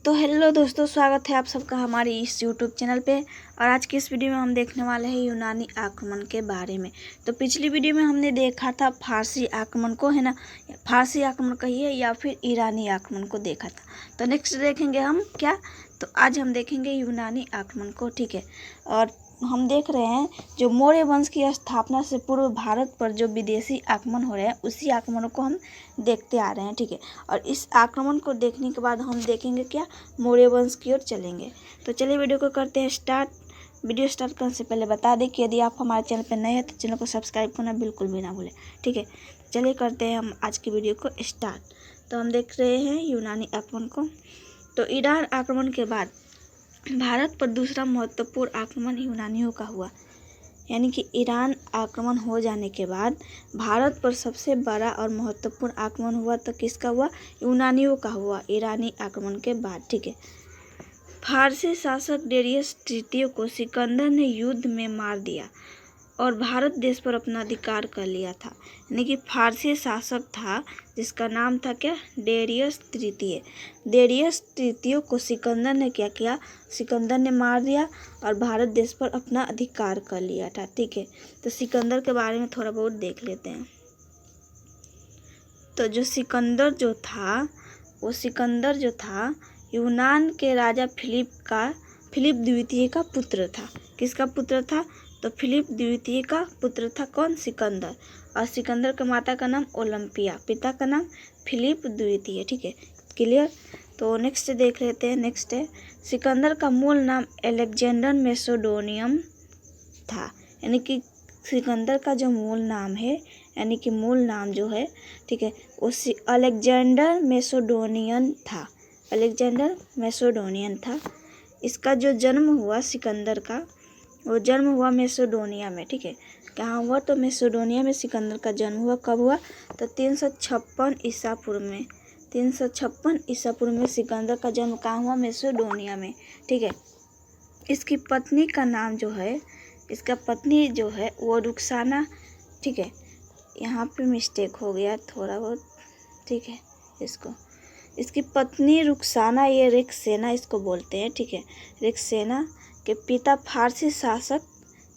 तो हेलो दोस्तों, स्वागत है आप सबका हमारे इस यूट्यूब चैनल पे। और आज की इस वीडियो में हम देखने वाले हैं यूनानी आक्रमण के बारे में। तो पिछली वीडियो में हमने देखा था फारसी आक्रमण को, है ना, फारसी आक्रमण कहिए या फिर ईरानी आक्रमण को देखा था। तो नेक्स्ट देखेंगे हम क्या, तो आज हम देखेंगे यूनानी आक्रमण को, ठीक है। और हम देख रहे हैं जो मौर्य वंश की स्थापना से पूर्व भारत पर जो विदेशी आक्रमण हो रहे हैं उसी आक्रमणों को हम देखते आ रहे हैं, ठीक है। और इस आक्रमण को देखने के बाद हम देखेंगे क्या, मौर्य वंश की ओर चलेंगे। तो चलिए वीडियो को करते हैं स्टार्ट। वीडियो स्टार्ट करने से पहले बता दें कि यदि आप हमारे चैनल पर नए हैं तो चैनल को सब्सक्राइब करना बिल्कुल भी ना भूलें, ठीक है। चलिए करते हैं हम आज की वीडियो को स्टार्ट। तो हम देख रहे हैं यूनानी आक्रमण को। तो ईरान आक्रमण के बाद भारत पर दूसरा महत्वपूर्ण आक्रमण यूनानियों का हुआ, यानी कि ईरान आक्रमण हो जाने के बाद भारत पर सबसे बड़ा और महत्वपूर्ण आक्रमण हुआ। तो किसका हुआ? यूनानियों का हुआ, ईरानी आक्रमण के बाद, ठीक है। फारसी शासक डेरियस तृतीय को सिकंदर ने युद्ध में मार दिया और भारत देश पर अपना अधिकार कर लिया था। यानी कि फारसी शासक था जिसका नाम था क्या, डेरियस तृतीय। डेरियस तृतीय को सिकंदर ने क्या किया, सिकंदर ने मार दिया और भारत देश पर अपना अधिकार कर लिया था, ठीक है। तो सिकंदर के बारे में थोड़ा बहुत देख लेते हैं। तो जो सिकंदर जो था यूनान के राजा फिलिप द्वितीय का पुत्र था। किसका पुत्र था? तो फिलिप द्वितीय का पुत्र था कौन? सिकंदर। और सिकंदर के माता का नाम ओलंपिया, पिता का नाम फिलिप द्वितीय, ठीक है, क्लियर। तो नेक्स्ट देख लेते हैं। नेक्स्ट है, सिकंदर का मूल नाम अलेक्जेंडर मैसेडोनियन था। यानी कि सिकंदर का जो मूल नाम है, यानी कि मूल नाम जो है, ठीक है, वो अलेक्जेंडर मैसेडोनियन था। अलेक्जेंडर मैसेडोनियन था। इसका जो जन्म हुआ सिकंदर का, वो जन्म हुआ मैसेडोनिया में, ठीक है। कहाँ हुआ? तो मैसेडोनिया में सिकंदर का जन्म हुआ। कब हुआ? तो 356 ईसा पूर्व में। 356 ईसा पूर्व में सिकंदर का जन्म कहाँ हुआ? मैसेडोनिया में, ठीक है। इसकी पत्नी का नाम जो है, इसका पत्नी जो है वो रुखसाना, ठीक है। यहाँ पे मिस्टेक हो गया थोड़ा बहुत, ठीक है। इसकी पत्नी रुखसाना, ये रेक्सेना इसको बोलते हैं, ठीक है। रेक्सेना के पिता फारसी शासक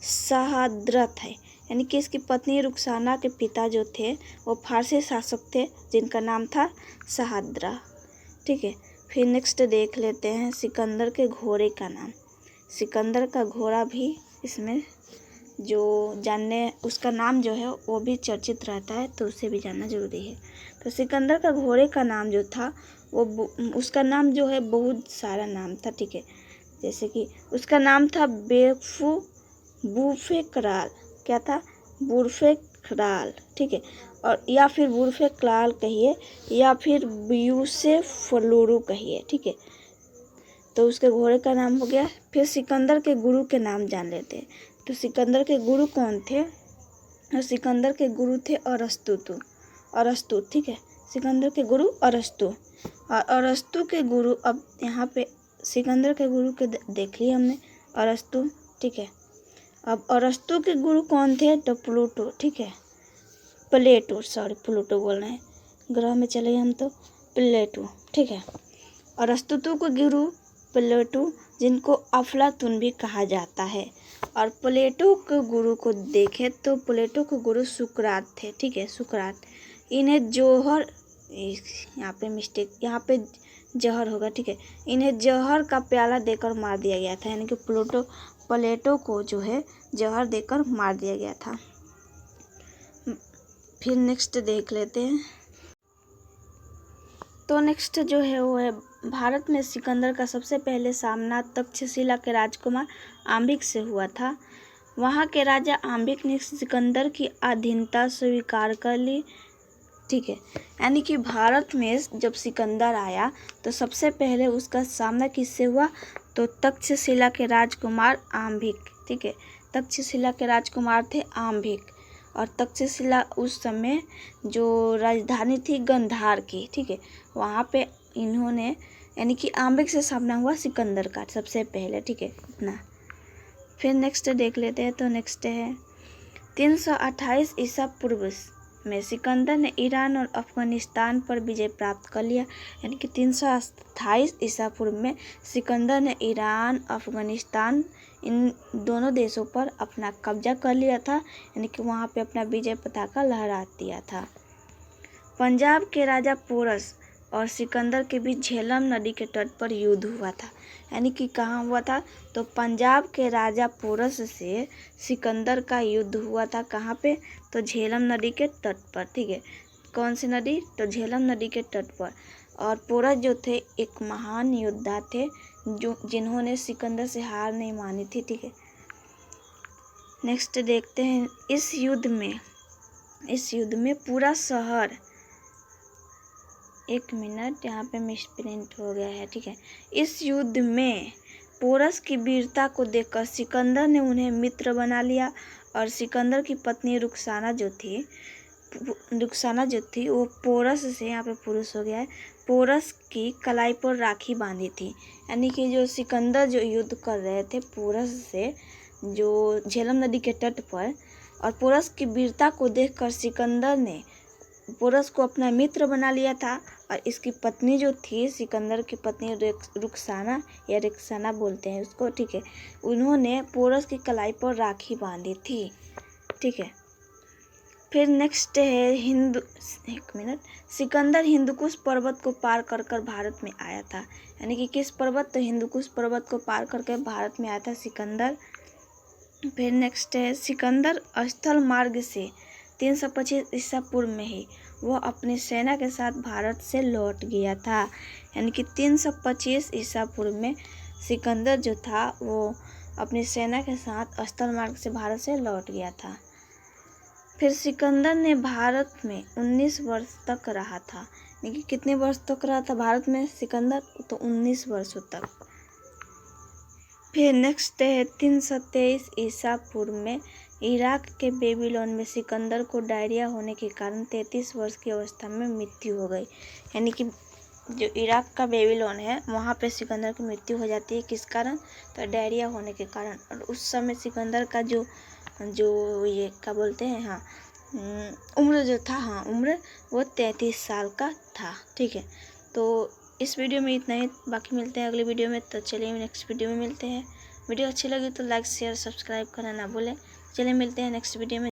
शहादरत है। यानी कि इसकी पत्नी रुखसाना के पिता जो थे वो फारसी शासक थे जिनका नाम था शहादरा, ठीक है। फिर नेक्स्ट देख लेते हैं सिकंदर के घोड़े का नाम। सिकंदर का घोड़ा भी इसमें जो जानने, उसका नाम जो है वो भी चर्चित रहता है, तो उसे भी जानना जरूरी है। तो सिकंदर का घोड़े का नाम जो था वो, उसका नाम जो है बहुत सारा नाम था, ठीक है। जैसे कि उसका नाम था बूरफेकराल। क्या था? बूरफेकराल, ठीक है। और या फिर बूरफेकराल कहिए या फिर ब्यूसेफलुरु कहिए, ठीक है। तो उसके घोड़े का नाम हो गया। फिर सिकंदर के गुरु के नाम जान लेते हैं। तो सिकंदर के गुरु कौन थे? और सिकंदर के गुरु थे अरस्तु, ठीक है। सिकंदर के गुरु अरस्तु। और अरस्तु के गुरु, अब यहाँ पे सिकंदर के गुरु के देख लिए हमने, अरस्तु, ठीक है। अब अरस्तु के गुरु कौन थे? तो प्लूटो, ठीक है। प्लूटो बोल रहे हैं, ग्रह में चले हम तो प्लेटो, ठीक है। अरस्तु के गुरु प्लेटो, जिनको अफलातून भी कहा जाता है। और प्लेटो के गुरु को देखें तो प्लेटो के गुरु सुकरात थे, ठीक है, सुकरात। इन्हें जौहर, यहाँ पे मिस्टेक, यहाँ पे जहर होगा, ठीक है। इन्हें जहर का प्याला देकर मार दिया गया था। यानी कि प्लेटो को जो है जहर देकर मार दिया गया था। फिर नेक्स्ट देख लेते हैं। तो नेक्स्ट जो है वो है, भारत में सिकंदर का सबसे पहले सामना तक्षशिला के राजकुमार आम्बिक से हुआ था। वहाँ के राजा आम्बिक ने सिकंदर की अधीनता स्वीकार कर ली, ठीक है। यानी कि भारत में जब सिकंदर आया तो सबसे पहले उसका सामना किससे हुआ? तो तक्षशिला के राजकुमार आम्बिक, ठीक है। तक्षशिला के राजकुमार थे आम्बिक। और तक्षशिला उस समय जो राजधानी थी गंधार की, ठीक है, वहाँ पे इन्होंने, यानी कि आम्बिक से सामना हुआ सिकंदर का सबसे पहले, ठीक है, इतना। फिर नेक्स्ट देख लेते हैं। तो नेक्स्ट है 328 ईसा पूर्व में सिकंदर ने ईरान और अफगानिस्तान पर विजय प्राप्त कर लिया। यानी कि 328 ईसा पूर्व में सिकंदर ने ईरान, अफगानिस्तान इन दोनों देशों पर अपना कब्जा कर लिया था। यानी कि वहाँ पे अपना विजय पताका लहरा दिया था। पंजाब के राजा पोरस और सिकंदर के बीच झेलम नदी के तट पर युद्ध हुआ था। यानी कि कहाँ हुआ था? तो पंजाब के राजा पोरस से सिकंदर का युद्ध हुआ था। कहाँ पे? तो झेलम नदी के तट पर। ठीक है, कौन सी नदी? तो झेलम नदी के तट पर। और पोरस जो थे एक महान योद्धा थे जिन्होंने सिकंदर से हार नहीं मानी थी। ठीक है, नेक्स्ट देखते हैं। इस युद्ध में पूरा शहर, एक मिनट, यहाँ पे मिसप्रिंट हो गया है। ठीक है, इस युद्ध में पोरस की वीरता को देखकर सिकंदर ने उन्हें मित्र बना लिया और सिकंदर की पत्नी रुखसाना जो थी वो पोरस से, यहाँ पे पुरुष हो गया है, पोरस की कलाई पर राखी बांधी थी। यानी कि जो सिकंदर जो युद्ध कर रहे थे पोरस से, जो झेलम नदी के तट पर, और पोरस की वीरता को देखकर सिकंदर ने पोरस को अपना मित्र बना लिया था। और इसकी पत्नी जो थी, सिकंदर की पत्नी रुखसाना या रुखसाना बोलते हैं उसको। ठीक है, उन्होंने पोरस की कलाई पर राखी बांधी थी। ठीक है, फिर नेक्स्ट है एक मिनट, सिकंदर हिंदुकुश पर्वत को पार कर कर भारत में आया था। यानी कि किस पर्वत? तो हिंदुकुश पर्वत को पार करके भारत में आया था सिकंदर। फिर नेक्स्ट है, सिकंदर स्थल मार्ग से 325 ईसा पूर्व में ही वह अपनी सेना के साथ भारत से लौट गया था। यानी कि 325 ईसा पूर्व में सिकंदर जो था वो अपनी सेना के साथ स्थल मार्ग से भारत से लौट गया था। फिर सिकंदर ने भारत में 19 वर्ष तक रहा था। यानी कि कितने वर्ष तक रहा था भारत में सिकंदर? तो 19 वर्षों तक। फिर नेक्स्ट है 323 ईसा पूर्व में इराक के बेबीलोन में सिकंदर को डायरिया होने के कारण 33 वर्ष की अवस्था में मृत्यु हो गई। यानी कि जो इराक का बेबीलोन है वहाँ पे सिकंदर की मृत्यु हो जाती है। किस कारण? तो डायरिया होने के कारण। और उस समय सिकंदर का जो ये क्या बोलते हैं, हाँ, उम्र जो था, हाँ, उम्र वो 33 साल का था। ठीक है, तो इस वीडियो में इतना ही, बाकी मिलते हैं अगले वीडियो में। तो चलिए नेक्स्ट वीडियो में मिलते हैं। वीडियो अच्छी लगी तो लाइक शेयर सब्सक्राइब करना ना भूलें। चलिए मिलते हैं नेक्स्ट वीडियो में।